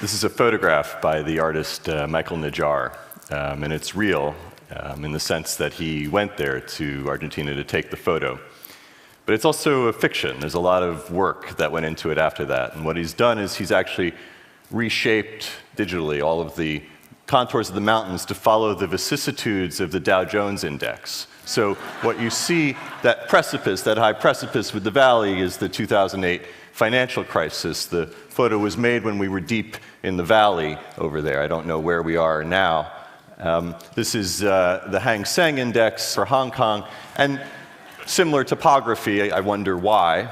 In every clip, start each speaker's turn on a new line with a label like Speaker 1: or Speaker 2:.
Speaker 1: This is a photograph by the artist Michael Najjar, and it's real in the sense that he went there to Argentina to take the photo. But it's also a fiction. There's a lot of work that went into it after that. And what he's done is he's actually reshaped digitally all of the contours of the mountains to follow the vicissitudes of the Dow Jones Index. So what you see, that precipice, that high precipice with the valley, is the 2008 financial crisis. The photo was made when we were deep in the valley over there. I don't know where we are now. This is the Hang Seng Index for Hong Kong, and similar topography, I wonder why.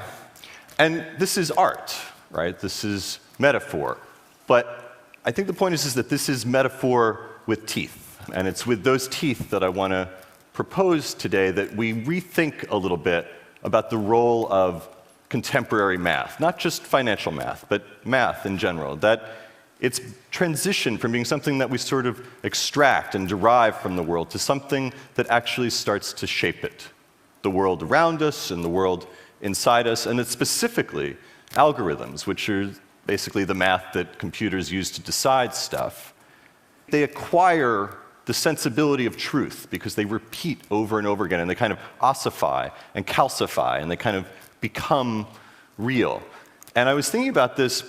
Speaker 1: And this is art, right? This is metaphor. But I think the point is that this is metaphor with teeth. And it's with those teeth that I want to propose today that we rethink a little bit about the role of contemporary math, not just financial math, but math in general, that it's transitioned from being something that we sort of extract and derive from the world to something that actually starts to shape it, the world around us and the world inside us, and it's specifically algorithms, which are basically the math that computers use to decide stuff. They acquire the sensibility of truth because they repeat over and over again, and they kind of ossify and calcify, and they kind of become real. And I was thinking about this,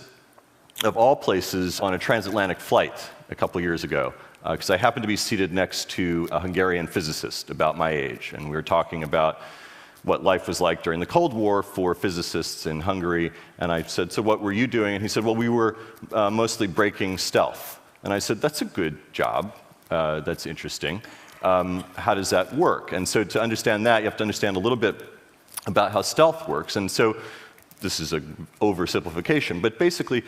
Speaker 1: of all places, on a transatlantic flight a couple years ago, because I happened to be seated next to a Hungarian physicist about my age, and we were talking about what life was like during the Cold War for physicists in Hungary, and I said, so what were you doing? And he said, well, we were mostly breaking stealth. And I said, that's a good job. That's interesting. How does that work? And so to understand that, you have to understand a little bit about how stealth works. And so this is an oversimplification, but basically,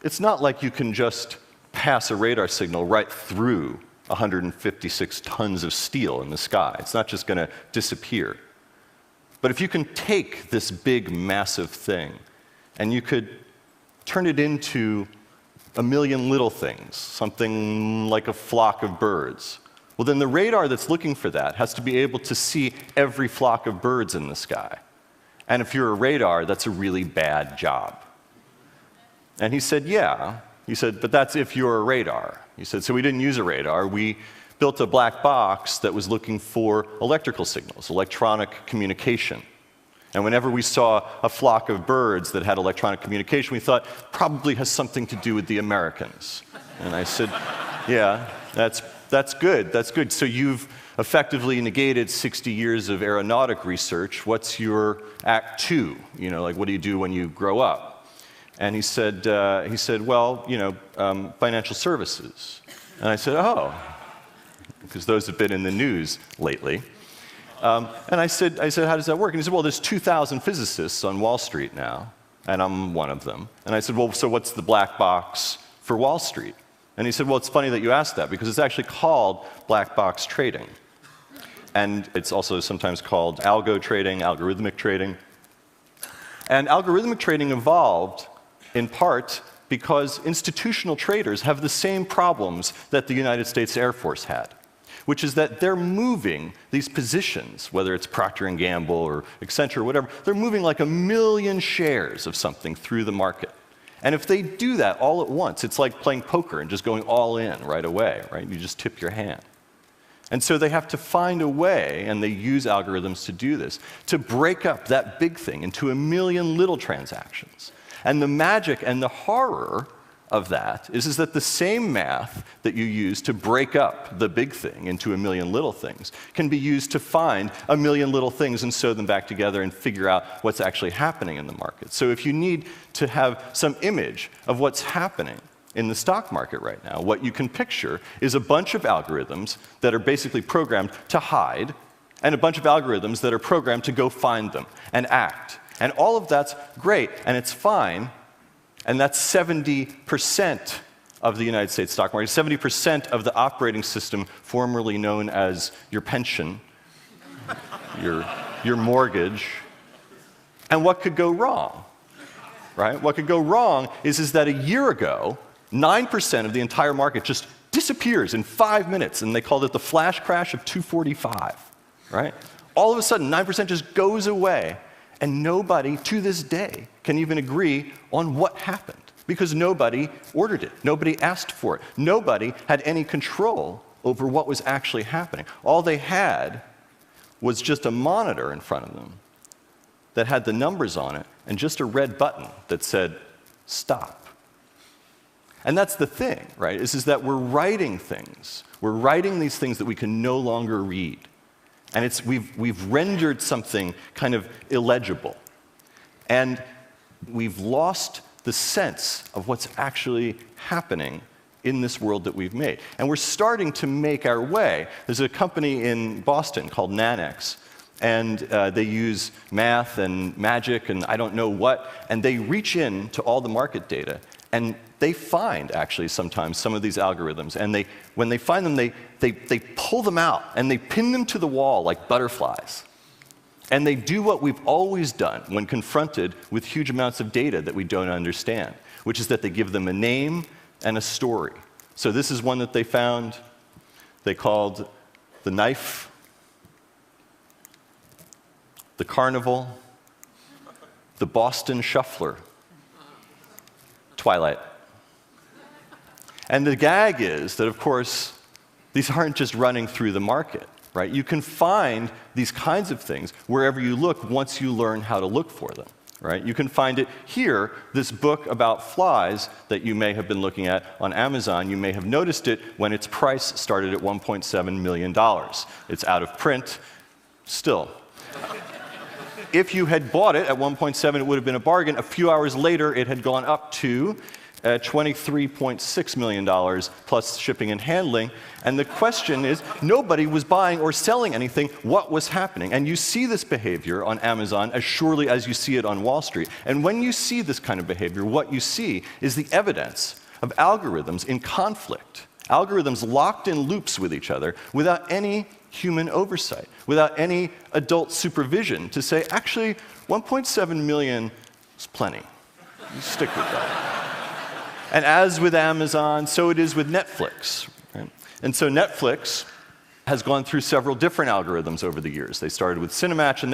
Speaker 1: it's not like you can just pass a radar signal right through 156 tons of steel in the sky. It's not just going to disappear. But if you can take this big, massive thing, and you could turn it into a million little things, something like a flock of birds, well, then the radar that's looking for that has to be able to see every flock of birds in the sky. And if you're a radar, that's a really bad job. And he said, yeah. He said, but that's if you're a radar. He said, so we didn't use a radar. We built a black box that was looking for electrical signals, electronic communication. And whenever we saw a flock of birds that had electronic communication, we thought, probably has something to do with the Americans. And I said, yeah, that's good, that's good. So you've effectively negated 60 years of aeronautic research. What's your act two? You know, like what do you do when you grow up? And he said, well, you know, financial services. And I said, oh, because those have been in the news lately. And I said, how does that work? And he said, well, there's 2,000 physicists on Wall Street now, and I'm one of them. And I said, well, so what's the black box for Wall Street? And he said, well, it's funny that you asked that, because it's actually called black box trading. And it's also sometimes called algo trading, algorithmic trading. And algorithmic trading evolved in part because institutional traders have the same problems that the United States Air Force had, which is that they're moving these positions, whether it's Procter & Gamble or Accenture or whatever, they're moving like 1 million shares of something through the market. And if they do that all at once, it's like playing poker and just going all in right away, right? You just tip your hand. And so they have to find a way, and they use algorithms to do this, to break up that big thing into 1 million little transactions. And the magic and the horror of that is that the same math that you use to break up the big thing into 1 million little things can be used to find 1 million little things and sew them back together and figure out what's actually happening in the market. So if you need to have some image of what's happening in the stock market right now, what you can picture is a bunch of algorithms that are basically programmed to hide, and a bunch of algorithms that are programmed to go find them and act. And all of that's great, and it's fine. And that's 70% of the United States stock market, 70% of the operating system formerly known as your pension, your mortgage. And what could go wrong, right? What could go wrong is that a year ago, 9% of the entire market just disappears in 5 minutes, and they called it the flash crash of 245, right? All of a sudden, 9% just goes away. And nobody, to this day, can even agree on what happened. because nobody ordered it. Nobody asked for it. Nobody had any control over what was actually happening. All they had was just a monitor in front of them that had the numbers on it and just a red button that said, stop. And that's the thing, right, is that we're writing things. We're writing these things that we can no longer read. And we've rendered something kind of illegible. And we've lost the sense of what's actually happening in this world that we've made. And we're starting to make our way. There's a company in Boston called Nanex, and they use math and magic and I don't know what, and they reach in to all the market data, and they find, actually, sometimes some of these algorithms, and when they find them, they pull them out, and they pin them to the wall like butterflies. And they do what we've always done when confronted with huge amounts of data that we don't understand, which is that they give them a name and a story. So this is one that they found. They called the knife, the carnival, the Boston shuffler, Twilight. And the gag is that, of course, these aren't just running through the market, right? You can find these kinds of things wherever you look once you learn how to look for them, right? You can find it here, this book about flies that you may have been looking at on Amazon. You may have noticed it when its price started at $1.7 million. It's out of print still. If you had bought it at 1.7, it would have been a bargain. A few hours later, it had gone up to $23.6 million plus shipping and handling. And the question is, nobody was buying or selling anything. What was happening? And you see this behavior on Amazon as surely as you see it on Wall Street. And when you see this kind of behavior, what you see is the evidence of algorithms in conflict, algorithms locked in loops with each other without any human oversight, without any adult supervision to say, actually, 1.7 million is plenty. You stick with that. And as with Amazon, so it is with Netflix. Right? And so Netflix has gone through several different algorithms over the years. They started with Cinematch, and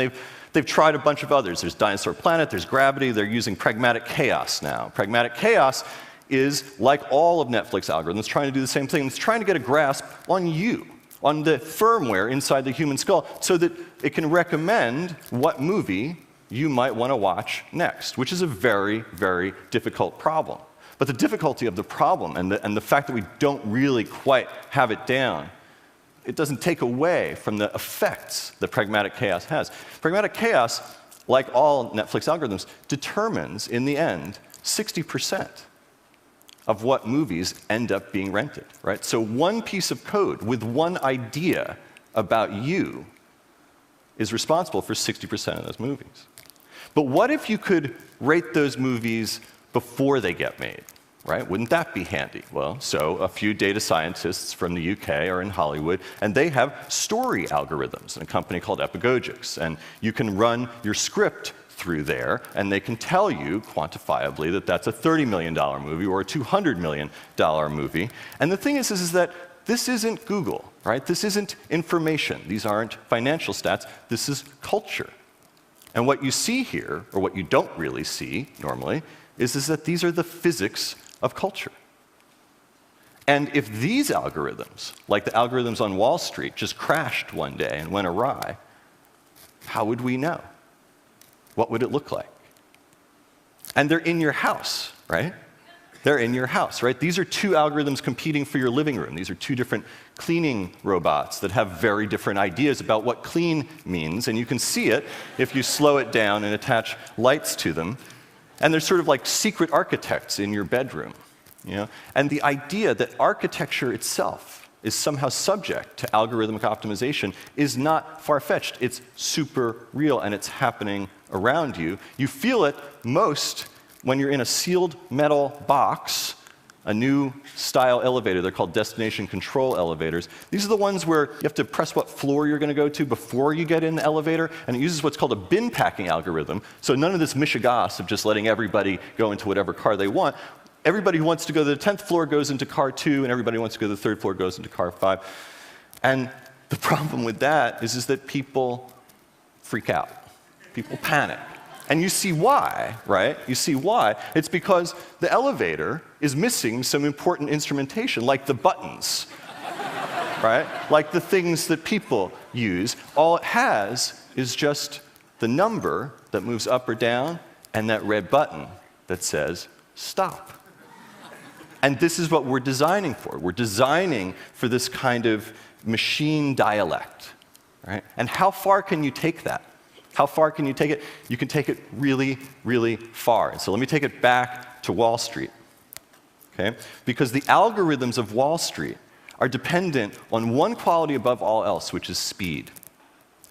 Speaker 1: they've tried a bunch of others. There's Dinosaur Planet, there's Gravity, they're using Pragmatic Chaos now. Pragmatic Chaos is, like all of Netflix algorithms, trying to do the same thing. It's trying to get a grasp on you, on the firmware inside the human skull, so that it can recommend what movie you might want to watch next, which is a very, very difficult problem. But the difficulty of the problem and the fact that we don't really quite have it down, it doesn't take away from the effects that Pragmatic Chaos has. Pragmatic Chaos, like all Netflix algorithms, determines, in the end, 60% of what movies end up being rented, right? So one piece of code with one idea about you is responsible for 60% of those movies. But what if you could rate those movies before they get made, right? Wouldn't that be handy? Well, so a few data scientists from the UK are in Hollywood, and they have story algorithms in a company called Epigogics. And you can run your script through there, and they can tell you quantifiably that that's a $30 million movie or a $200 million movie. And the thing is that this isn't Google, right? This isn't information. These aren't financial stats. This is culture. And what you see here, or what you don't really see normally, is that these are the physics of culture. And if these algorithms, like the algorithms on Wall Street, just crashed one day and went awry, how would we know? What would it look like? And they're in your house, right? They're in your house, right? These are two algorithms competing for your living room. These are two different cleaning robots that have very different ideas about what clean means. And you can see it if you slow it down and attach lights to them. And they're sort of like secret architects in your bedroom. You know? And the idea that architecture itself is somehow subject to algorithmic optimization is not far-fetched. It's super real, and it's happening around you. You feel it most when you're in a sealed metal box, a new style elevator. They're called destination control elevators. These are the ones where you have to press what floor you're going to go to before you get in the elevator, and it uses what's called a bin packing algorithm. So none of this mishigas of just letting everybody go into whatever car they want. Everybody who wants to go to the 10th floor goes into car 2, and everybody who wants to go to the 3rd floor goes into car 5. And the problem with that is that people freak out. People panic. And you see why, right? You see why. It's because the elevator is missing some important instrumentation, like the buttons, right? Like the things that people use. All it has is just the number that moves up or down and that red button that says stop. And this is what we're designing for. We're designing for this kind of machine dialect, right? And how far can you take that? How far can you take it? You can take it really, really far. And so let me take it back to Wall Street, okay? Because the algorithms of Wall Street are dependent on one quality above all else, which is speed.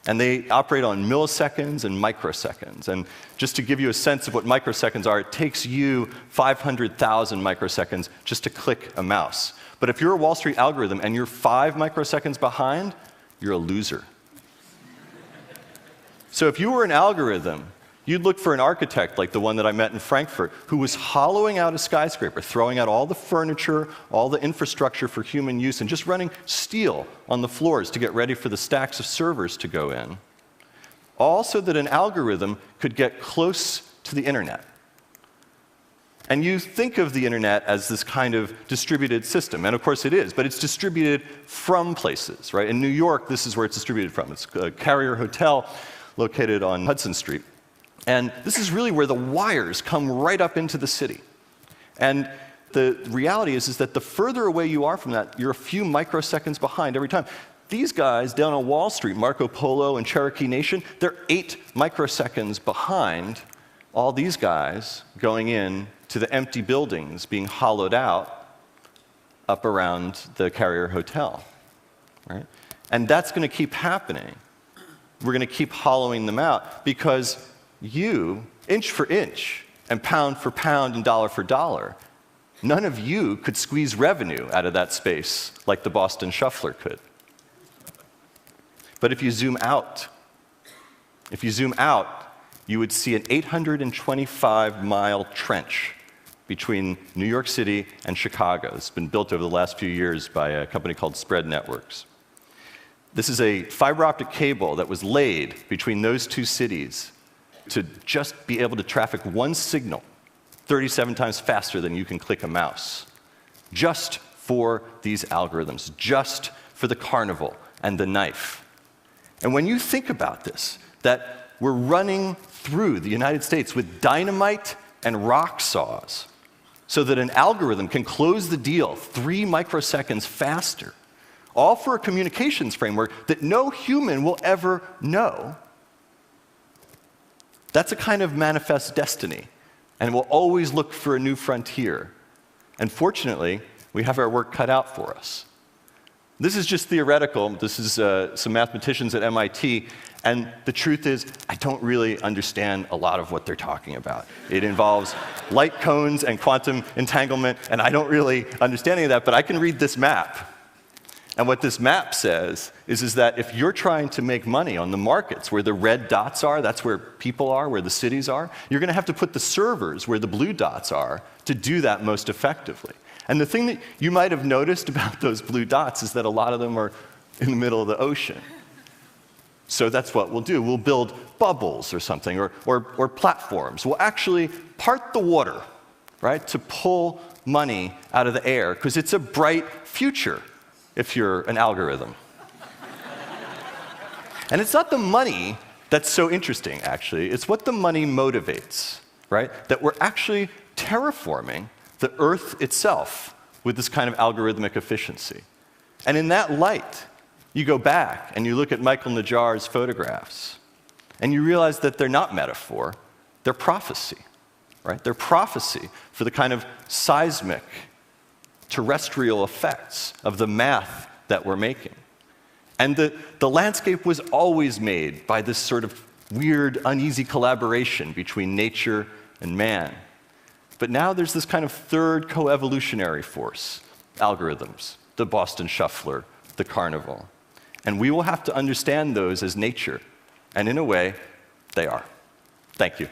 Speaker 1: And they operate on milliseconds and microseconds. And just to give you a sense of what microseconds are, it takes you 500,000 microseconds just to click a mouse. But if you're a Wall Street algorithm and you're 5 microseconds behind, you're a loser. So if you were an algorithm, you'd look for an architect like the one that I met in Frankfurt, who was hollowing out a skyscraper, throwing out all the furniture, all the infrastructure for human use, and just running steel on the floors to get ready for the stacks of servers to go in. All so that an algorithm could get close to the internet. And you think of the internet as this kind of distributed system, and of course it is, but it's distributed from places, right? In New York, this is where it's distributed from. It's a Carrier Hotel located on Hudson Street. And this is really where the wires come right up into the city. And the reality is that the further away you are from that, you're a few microseconds behind every time. These guys down on Wall Street, Marco Polo and Cherokee Nation, they're 8 microseconds behind all these guys going in to the empty buildings being hollowed out up around the Carrier Hotel, right? And that's going to keep happening. We're going to keep hollowing them out because you, inch for inch, and pound for pound, and dollar for dollar, none of you could squeeze revenue out of that space like the Boston Shuffler could. But if you zoom out, you would see an 825-mile trench between New York City and Chicago. It's been built over the last few years by a company called Spread Networks. This is a fiber optic cable that was laid between those two cities to just be able to traffic one signal 37 times faster than you can click a mouse, just for these algorithms, just for the carnival and the knife. And when you think about this, that we're running through the United States with dynamite and rock saws so that an algorithm can close the deal 3 microseconds faster, all for a communications framework that no human will ever know, that's a kind of manifest destiny, and we'll always look for a new frontier. And fortunately, we have our work cut out for us. This is just theoretical. This is some mathematicians at MIT, and the truth is, I don't really understand a lot of what they're talking about. It involves light cones and quantum entanglement, and I don't really understand any of that, but I can read this map. And what this map says is that if you're trying to make money on the markets where the red dots are, that's where people are, where the cities are, you're going to have to put the servers where the blue dots are to do that most effectively. And the thing that you might have noticed about those blue dots is that a lot of them are in the middle of the ocean. So that's what we'll do. We'll build bubbles or something, or platforms. We'll actually part the water, right, to pull money out of the air, because it's a bright future if you're an algorithm. And it's not the money that's so interesting, actually. It's what the money motivates, right? That we're actually terraforming the Earth itself with this kind of algorithmic efficiency. And in that light, you go back and you look at Michael Najjar's photographs, and you realize that they're not metaphor, they're prophecy, right? They're prophecy for the kind of seismic, terrestrial effects of the math that we're making. And the landscape was always made by this sort of weird, uneasy collaboration between nature and man. But now there's this kind of third coevolutionary force, algorithms, the Boston Shuffler, the carnival. And we will have to understand those as nature. And in a way, they are. Thank you.